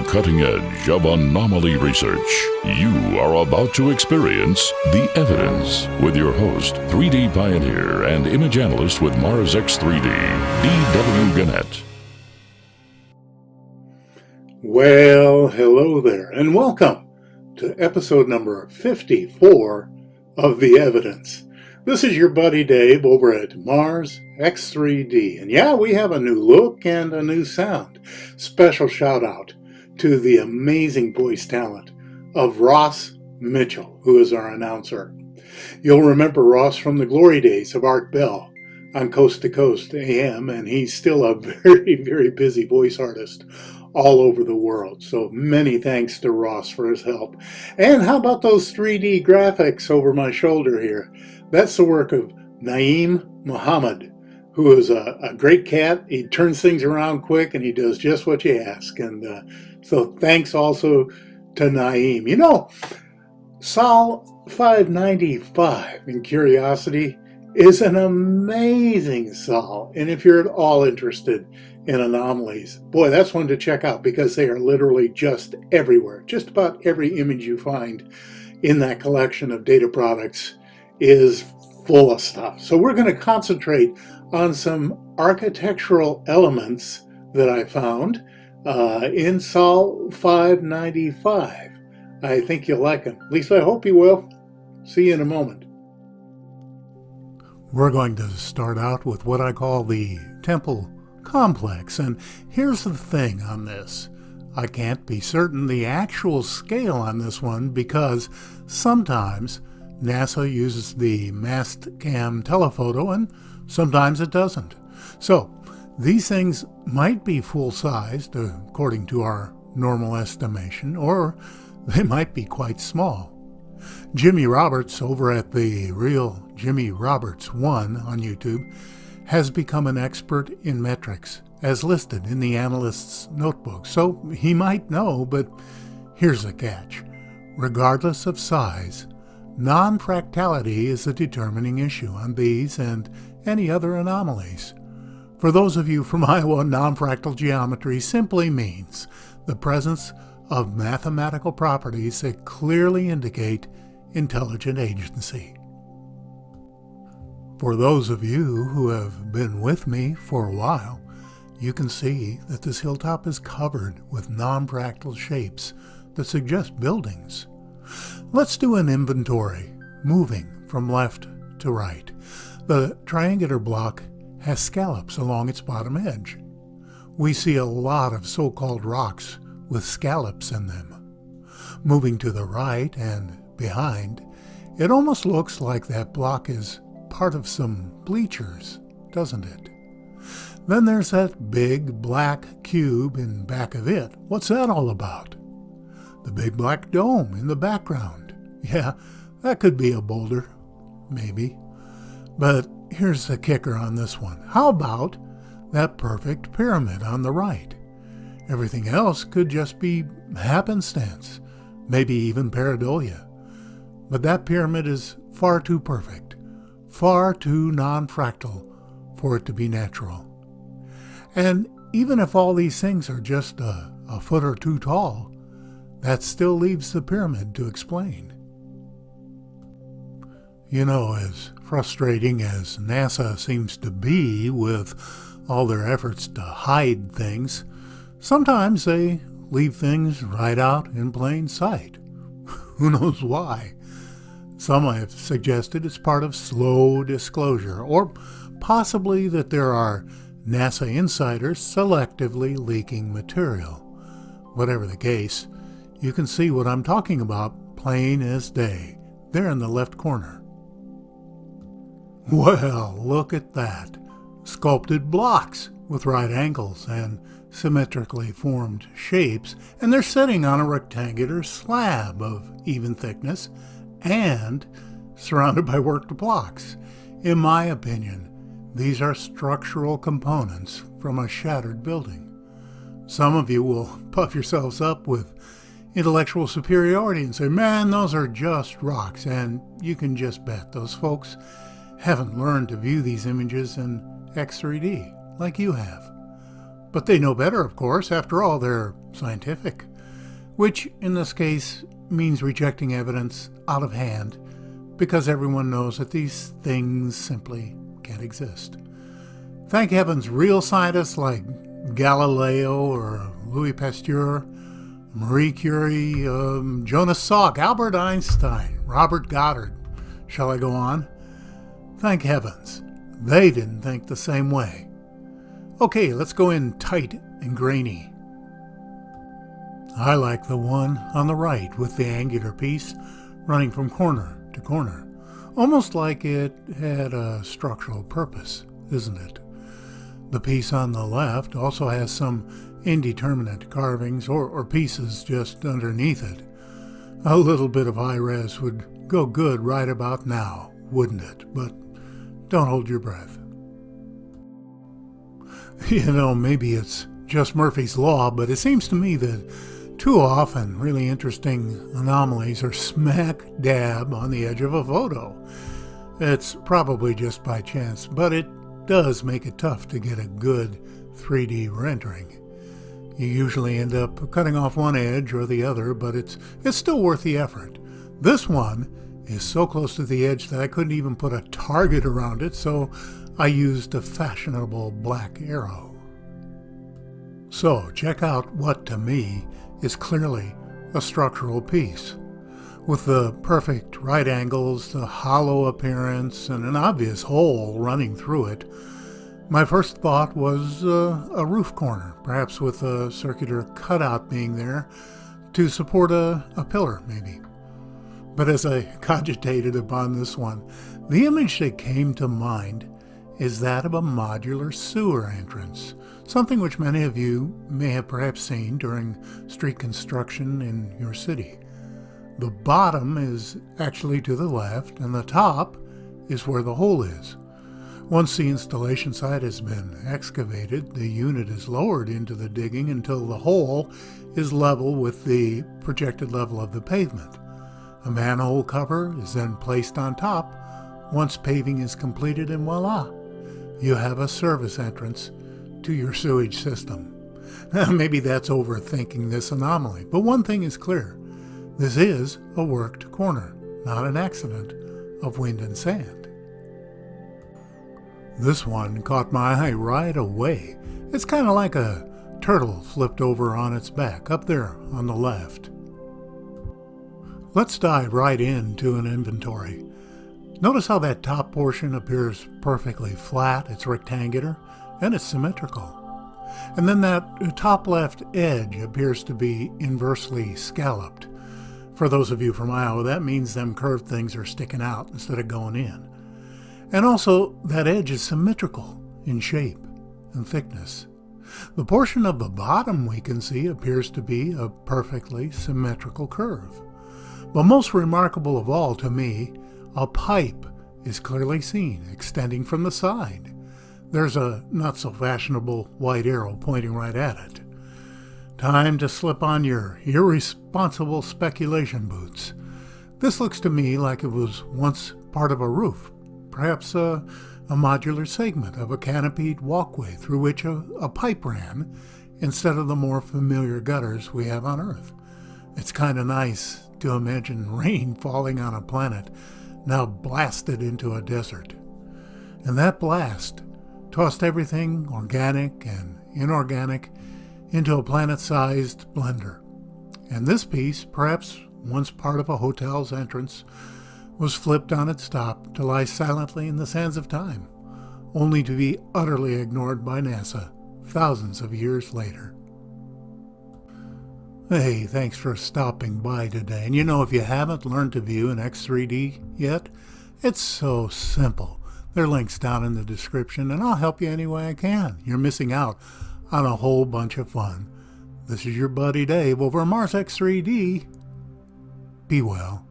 cutting edge of anomaly research. You are about to experience The Evidence with your host, 3D pioneer and image analyst with Mars X3D, D.W. Gannett. Well, hello there, and welcome to episode number 54 of The Evidence. This is your buddy Dave over at Mars X3D. And yeah, we have a new look and a new sound. Special shout out to the amazing voice talent of Ross Mitchell, who is our announcer. You'll remember Ross from the glory days of Art Bell on Coast to Coast AM, and he's still a very, very busy voice artist all over the world. So many thanks to Ross for his help. And how about those 3D graphics over my shoulder here? That's the work of Naeem Muhammad, who is a great cat. He turns things around quick and he does just what you ask. And so thanks also to Naeem. You know, Sol 595 in Curiosity is an amazing Sol. And if you're at all interested in anomalies, boy, that's one to check out because they are literally just everywhere. Just about every image you find in that collection of data products is full of stuff. So we're going to concentrate on some architectural elements that I found in Sol 595. I think you'll like them. At least I hope you will. See you in a moment. We're going to start out with what I call the temple complex. And here's the thing on this. I can't be certain the actual scale on this one because sometimes NASA uses the Mastcam telephoto and sometimes it doesn't. So these things might be full-sized according to our normal estimation, or they might be quite small. Jimmy Roberts over at the Real Jimmy Roberts 1 on YouTube has become an expert in metrics as listed in the analyst's notebook. So he might know, but here's the catch. Regardless of size, non-fractality is a determining issue on these and any other anomalies. For those of you from Iowa, non-fractal geometry simply means the presence of mathematical properties that clearly indicate intelligent agency. For those of you who have been with me for a while, you can see that this hilltop is covered with non-fractal shapes that suggest buildings. Let's do an inventory, moving from left to right. The triangular block has scallops along its bottom edge. We see a lot of so-called rocks with scallops in them. Moving to the right and behind, it almost looks like that block is part of some bleachers, doesn't it? Then there's that big black cube in back of it. What's that all about? The big black dome in the background. Yeah, that could be a boulder, maybe. But here's the kicker on this one. How about that perfect pyramid on the right? Everything else could just be happenstance, maybe even pareidolia. But that pyramid is far too perfect, far too non-fractal for it to be natural. And even if all these things are just a foot or two tall, that still leaves the pyramid to explain. You know, as frustrating as NASA seems to be with all their efforts to hide things, sometimes they leave things right out in plain sight. Who knows why? Some have suggested it's part of slow disclosure, or possibly that there are NASA insiders selectively leaking material. Whatever the case, you can see what I'm talking about plain as day, there in the left corner. Well, look at that. Sculpted blocks with right angles and symmetrically formed shapes, and they're sitting on a rectangular slab of even thickness and surrounded by worked blocks. In my opinion, these are structural components from a shattered building. Some of you will puff yourselves up with intellectual superiority and say, man, those are just rocks, and you can just bet those folks haven't learned to view these images in X3D like you have. But they know better, of course. After all, they're scientific. which in this case means rejecting evidence out of hand because everyone knows that these things simply can't exist. Thank heavens real scientists like Galileo or Louis Pasteur, Marie Curie, Jonas Salk, Albert Einstein, Robert Goddard, shall I go on? Thank heavens they didn't think the same way. Okay, let's go in tight and grainy. I like the one on the right with the angular piece running from corner to corner, almost like it had a structural purpose, isn't it? The piece on the left also has some indeterminate carvings or pieces just underneath it. A little bit of high-res would go good right about now, wouldn't it? But don't hold your breath. You know, maybe it's just Murphy's Law, but it seems to me that too often really interesting anomalies are smack dab on the edge of a photo. It's probably just by chance, but it does make it tough to get a good 3D rendering. You usually end up cutting off one edge or the other, but it's still worth the effort. This one is so close to the edge that I couldn't even put a target around it, so I used a fashionable black arrow. So check out what to me is clearly a structural piece. With the perfect right angles, the hollow appearance, and an obvious hole running through it, my first thought was a roof corner, perhaps with a circular cutout being there to support a pillar, maybe. But as I cogitated upon this one, the image that came to mind is that of a modular sewer entrance, something which many of you may have perhaps seen during street construction in your city. The bottom is actually to the left, and the top is where the hole is. Once the installation site has been excavated, the unit is lowered into the digging until the hole is level with the projected level of the pavement. A manhole cover is then placed on top once paving is completed, and voila, you have a service entrance to your sewage system. Maybe that's overthinking this anomaly, but one thing is clear. This is a worked corner, not an accident of wind and sand. This one caught my eye right away. It's kind of like a turtle flipped over on its back, up there on the left. Let's dive right into an inventory. Notice how that top portion appears perfectly flat, it's rectangular, and it's symmetrical. And then that top left edge appears to be inversely scalloped. For those of you from Iowa, that means them curved things are sticking out instead of going in. And also, that edge is symmetrical in shape and thickness. The portion of the bottom we can see appears to be a perfectly symmetrical curve. But most remarkable of all to me, a pipe is clearly seen extending from the side. There's a not-so-fashionable white arrow pointing right at it. Time to slip on your irresponsible speculation boots. This looks to me like it was once part of a roof, perhaps a modular segment of a canopied walkway through which a pipe ran instead of the more familiar gutters we have on Earth. It's kind of nice to imagine rain falling on a planet now blasted into a desert. And that blast tossed everything organic and inorganic into a planet-sized blender. And this piece, perhaps once part of a hotel's entrance, was flipped on its top to lie silently in the sands of time, only to be utterly ignored by NASA thousands of years later. Hey, thanks for stopping by today. And you know, if you haven't learned to view in X3D yet, it's so simple. There are links down in the description, and I'll help you any way I can. You're missing out on a whole bunch of fun. This is your buddy Dave over at Mars X3D. Be well.